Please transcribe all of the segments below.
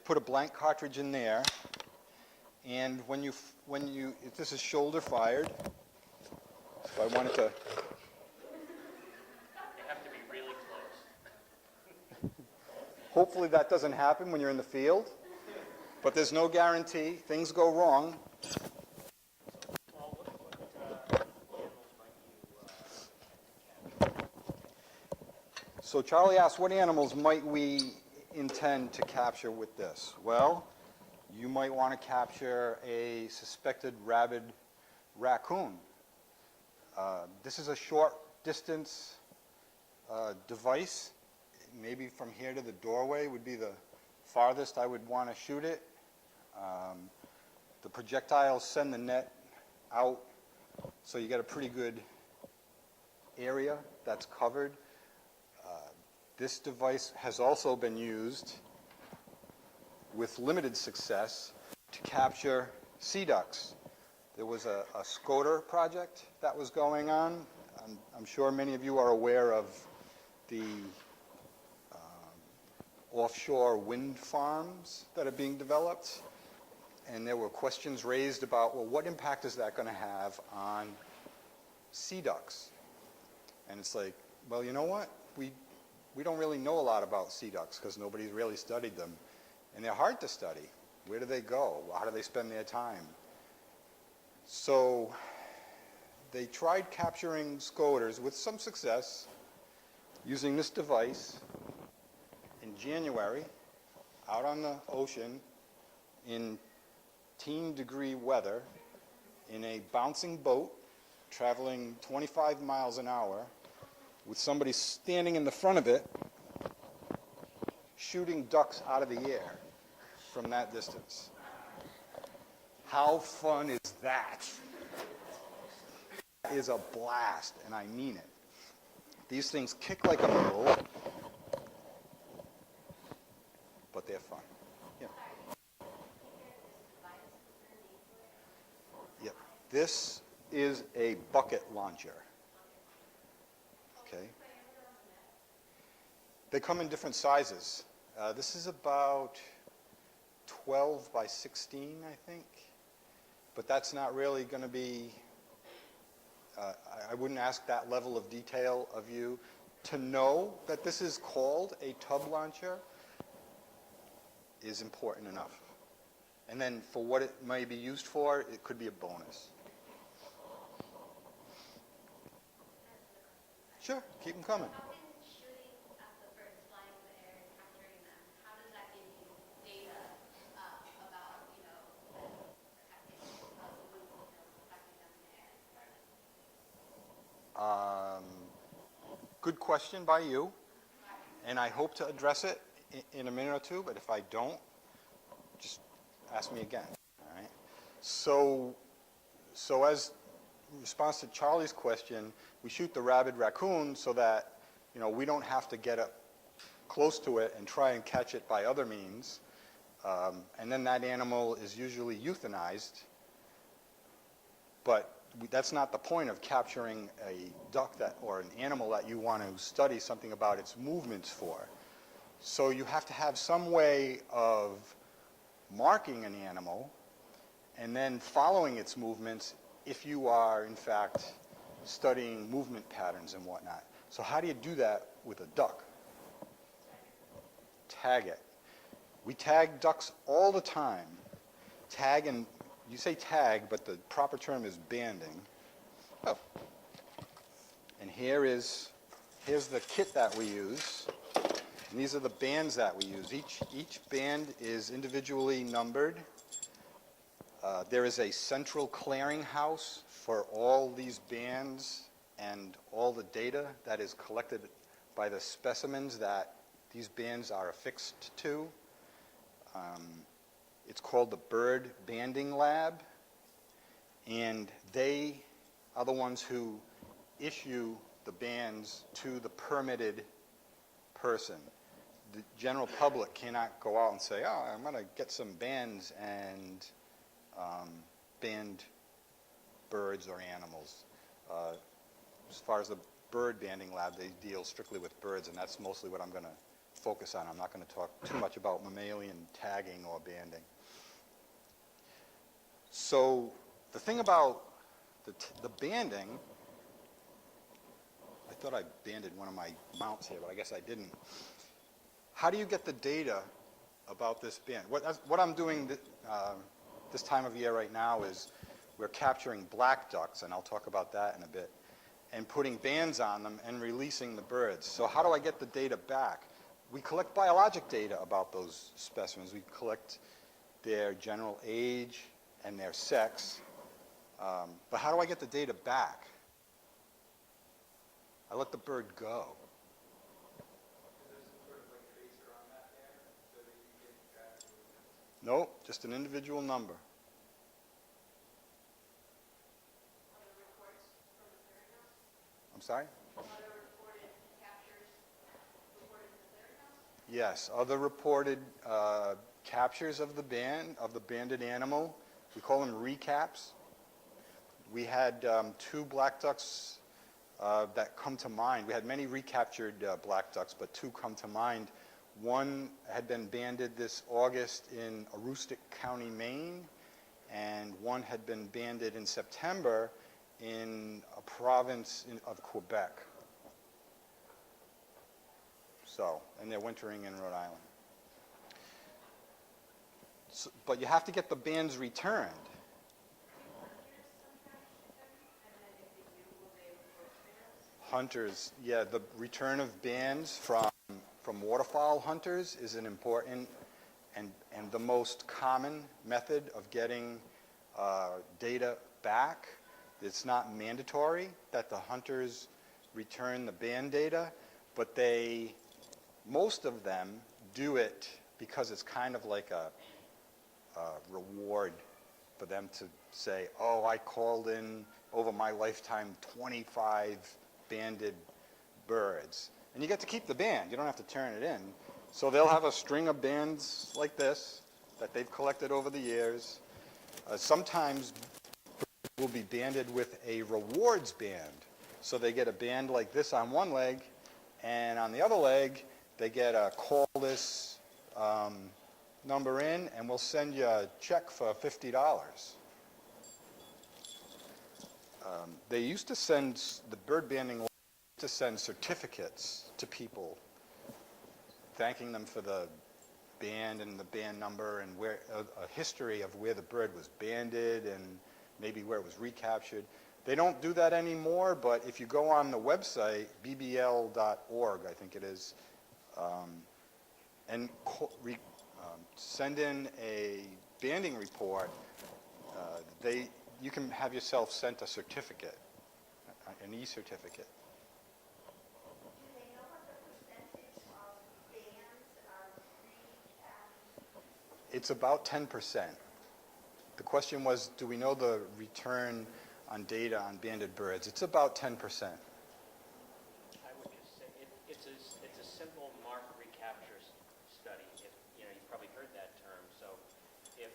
put a blank cartridge in there, and if this is shoulder fired, if I wanted to, They have to be really close. hopefully that doesn't happen when you're in the field, but there's no guarantee. Things go wrong. Well, what animals might you So Charlie asked, what animals might we intend to capture with this? Well, you might want to capture a suspected rabid raccoon. This is a short distance device. Maybe from here to the doorway would be the farthest I would want to shoot it. The projectiles send the net out, so you get a pretty good area that's covered. This device has also been used with limited success to capture sea ducks. There was a SCOTR project that was going on. I'm sure many of you are aware of the offshore wind farms that are being developed. And there were questions raised about, well, what impact is that going to have on sea ducks? And it's like, well, you know what? We don't really know a lot about sea ducks because nobody's really studied them. And they're hard to study. Where do they go? How do they spend their time? So they tried capturing scoters with some success using this device in January out on the ocean in teen-degree weather in a bouncing boat traveling 25 miles an hour with somebody standing in the front of it shooting ducks out of the air from that distance. How fun is that? That is a blast, and I mean it. These things kick like a mule, but they're fun. Yeah. Yep. This is a bucket launcher. Okay. They come in different sizes. This is about 12 by 16, I think. But that's not really going to be, I wouldn't ask that level of detail of you. To know that this is called a tub launcher is important enough. And then for what it may be used for, it could be a bonus. Sure, keep them coming. How can shooting at the birds flying in the air and capturing them, how does that give you data about, protecting the wind signals, protecting them in the air? Good question by you, and I hope to address it in a minute or two, but if I don't, just ask me again, all right? So as response to Charlie's question, we shoot the rabid raccoon so that we don't have to get up close to it and try and catch it by other means, and then that animal is usually euthanized. But that's not the point of capturing a duck or an animal that you want to study something about its movements for. So you have to have some way of marking an animal and then following its movements if you are, in fact, studying movement patterns and whatnot. So how do you do that with a duck? Tag it. We tag ducks all the time. Tag, and you say tag, but the proper term is banding. Oh. And here's the kit that we use. And these are the bands that we use. Each band is individually numbered. There is a central clearinghouse for all these bands and all the data that is collected by the specimens that these bands are affixed to. It's called the Bird Banding Lab, and they are the ones who issue the bands to the permitted person. The general public cannot go out and say, oh, I'm going to get some bands and band birds or animals. As far as the Bird Banding Lab, they deal strictly with birds, and that's mostly what I'm going to focus on. I'm not going to talk too much about mammalian tagging or banding. So the thing about the banding, I thought I banded one of my mounts here, but I guess I didn't. How do you get the data about this band? What I'm doing this time of year right now is we're capturing black ducks, and I'll talk about that in a bit, and putting bands on them and releasing the birds. So how do I get the data back? We collect biologic data about those specimens. We collect their general age and their sex. But how do I get the data back? I let the bird go. Nope, just an individual number. I'm sorry? Yes, other reported captures of the banded animal. We call them recaps. We had 2 black ducks that come to mind. We had many recaptured black ducks, but 2 come to mind. One had been banded this August in Aroostook County, Maine, and one had been banded in September in a province of Quebec. So, and they're wintering in Rhode Island. So, but you have to get the bands returned. Hunters, yeah, the return of bands from waterfowl hunters is an important and the most common method of getting data back. It's not mandatory that the hunters return the band data, but most of them do it because it's kind of like a reward for them to say, oh, I called in over my lifetime 25 banded birds. And you get to keep the band. You don't have to turn it in. So they'll have a string of bands like this that they've collected over the years. Sometimes will be banded with a rewards band. So they get a band like this on one leg, and on the other leg, they get a call this number in, and we'll send you a check for $50. They used to send, the bird banding to send certificates to people, thanking them for the band and the band number and where a history of where the bird was banded and maybe where it was recaptured. They don't do that anymore, but if you go on the website, bbl.org, I think it is, and send in a banding report, you can have yourself sent a certificate, an e-certificate. Do they know what the percentage of bands are recapped? It's about 10%. The question was, do we know the return on data on banded birds? It's about 10%. I would just say it's a simple mark recapture study. You've probably heard that term. So if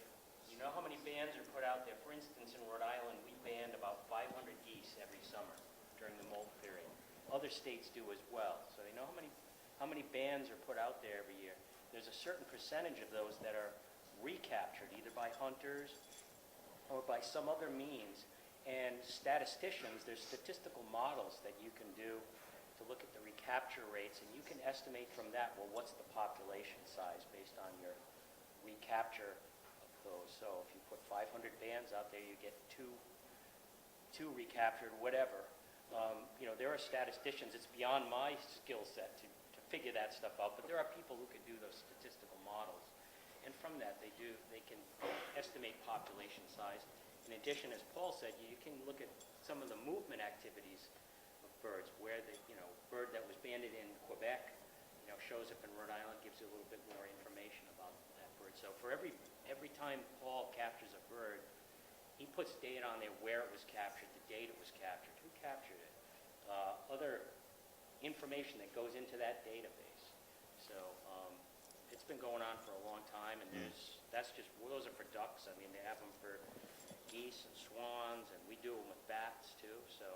you know how many bands are put out there, for instance, in Rhode Island, we band about 500 geese every summer during the molt period. Other states do as well. So they know how many bands are put out there every year. There's a certain percentage of those that are recaptured, either by hunters or by some other means. And statisticians, there's statistical models that you can do to look at the recapture rates, and you can estimate from that, well, what's the population size based on your recapture of those. So if you put 500 bands out there, you get two recaptured, whatever. There are statisticians. It's beyond my skill set to figure that stuff out, but there are people who can do those statistical models. And from that, they can estimate population size. In addition, as Paul said, you can look at some of the movement activities of birds, where the bird that was banded in Quebec, shows up in Rhode Island, gives you a little bit more information about that bird. So for every time Paul captures a bird, he puts data on there where it was captured, the date it was captured, who captured it, other information that goes into that database. So it's been going on for a long time, and those are for ducks. I mean, they have them for geese and swans, and we do them with bats too. So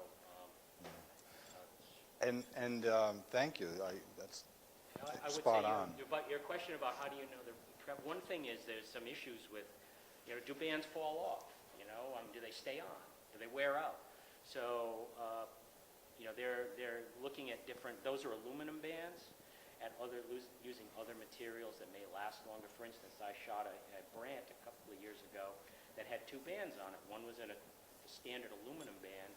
And thank you. That's I would spot say, on. but your question about how do you know one thing is there's some issues with, do bands fall off? Do they stay on? Do they wear out? So, they're looking at different, those are aluminum bands, and using other materials that may last longer. For instance, I shot a Brandt a couple of years ago that had two bands on it. One was in a standard aluminum band,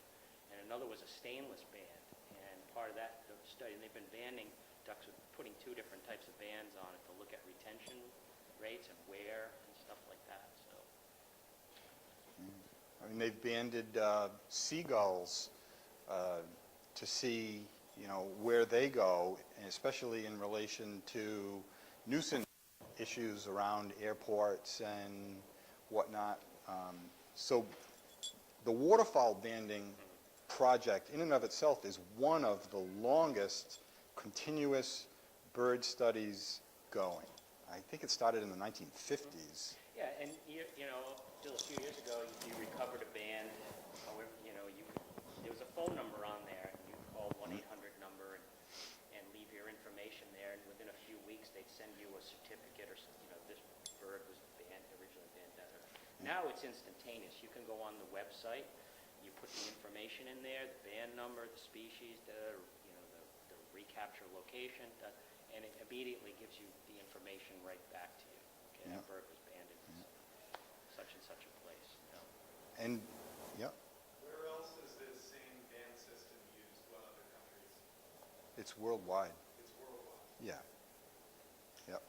and another was a stainless band. And part of that study, and they've been banding ducks with putting two different types of bands on it to look at retention rates and wear and stuff like that. So, I mean, they've banded seagulls to see, where they go, and especially in relation to nuisance issues around airports and whatnot. So the waterfowl banding project in and of itself is one of the longest continuous bird studies going. I think it started in the 1950s. yeah, and Bill, a few years ago, you recovered a band. However, there was a phone number on there. You called 1-800 number and leave your information there, and within a few weeks, they'd send you a certificate or this bird was originally banned. Now it's instantaneous. You can go on the website, you put the information in there, the band number, the species, the recapture location, and it immediately gives you the information right back to you. Okay, Yeah. that bird was banned in such and such a place. And, yeah, Where else is this same ban system used? What other countries? it's worldwide. It's worldwide. Yeah. Yep.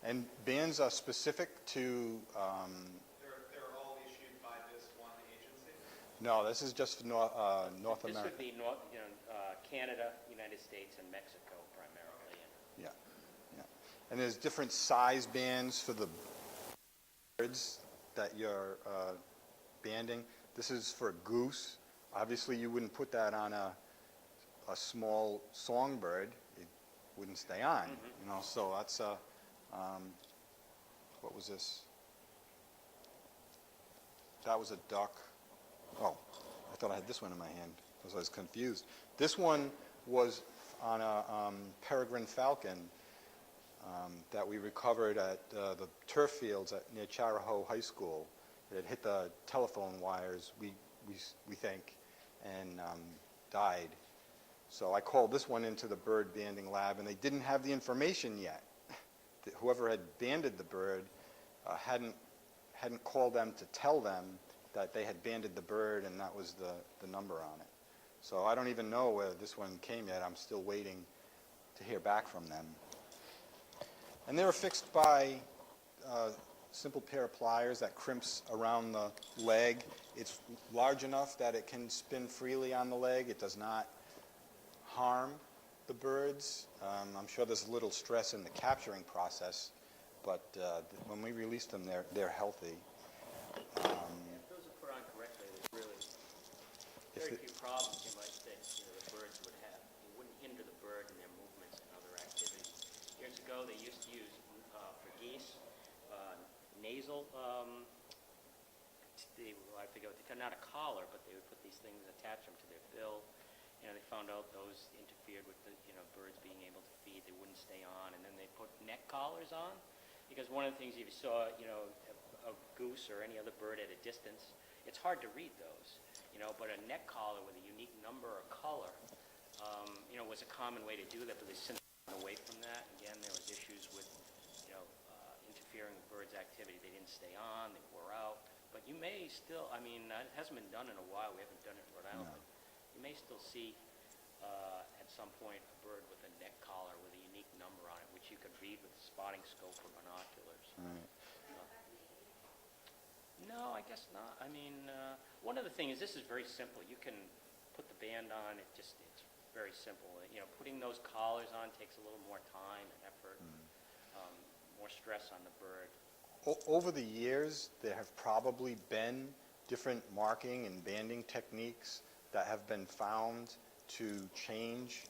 And bans are specific to, They're all issued by this one agency? no, this is just for North This America. would be Canada, United States, and Mexico primarily. Yeah, yeah. And there's different size bands for the birds that you're banding. This is for a goose. Obviously, you wouldn't put that on a small songbird. It wouldn't stay on, so that's a, what was this? That was a duck. Oh, I thought I had this one in my hand, because I was confused. This one was on a peregrine falcon that we recovered at the turf fields near Charahoe High School. It had hit the telephone wires, we think, and died. So I called this one into the bird banding lab, and they didn't have the information yet. Whoever had banded the bird hadn't called them to tell them that they had banded the bird, and that was the number on it. So I don't even know where this one came yet. I'm still waiting to hear back from them. And they're affixed by a simple pair of pliers that crimps around the leg. It's large enough that it can spin freely on the leg. It does not harm the birds. I'm sure there's a little stress in the capturing process, but when we release them, they're healthy. If those are put on correctly, there's really very few problems you might think the birds would have. It wouldn't hinder the bird in their movements and other activities. Years ago, they used to use, for geese, nasal, I forget what not a collar, but they would put these things, attach them to their bill. They found out those interfered with the, birds being able to feed. They wouldn't stay on, and then they put neck collars on, because one of the things if you saw, a goose or any other bird at a distance, it's hard to read those, but a neck collar with a unique number or color, was a common way to do that, but they since gone away from that. Again, there was issues with, interfering with birds' activity. They didn't stay on, they wore out, but you may still, it hasn't been done in a while. We haven't done it in Rhode Island, No. but you may still see at some point a bird with a neck collar with a unique number on it, which you could read with a spotting scope or binoculars. Right. No, I guess not. One other thing is this is very simple. You can put the band on. It's very simple. Putting those collars on takes a little more time and effort, more stress on the bird. Over the years, there have probably been different marking and banding techniques that have been found to change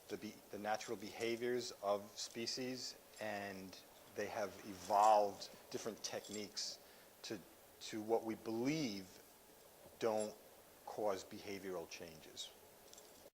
the natural behaviors of species, and they have evolved different techniques to what we believe don't cause behavioral changes.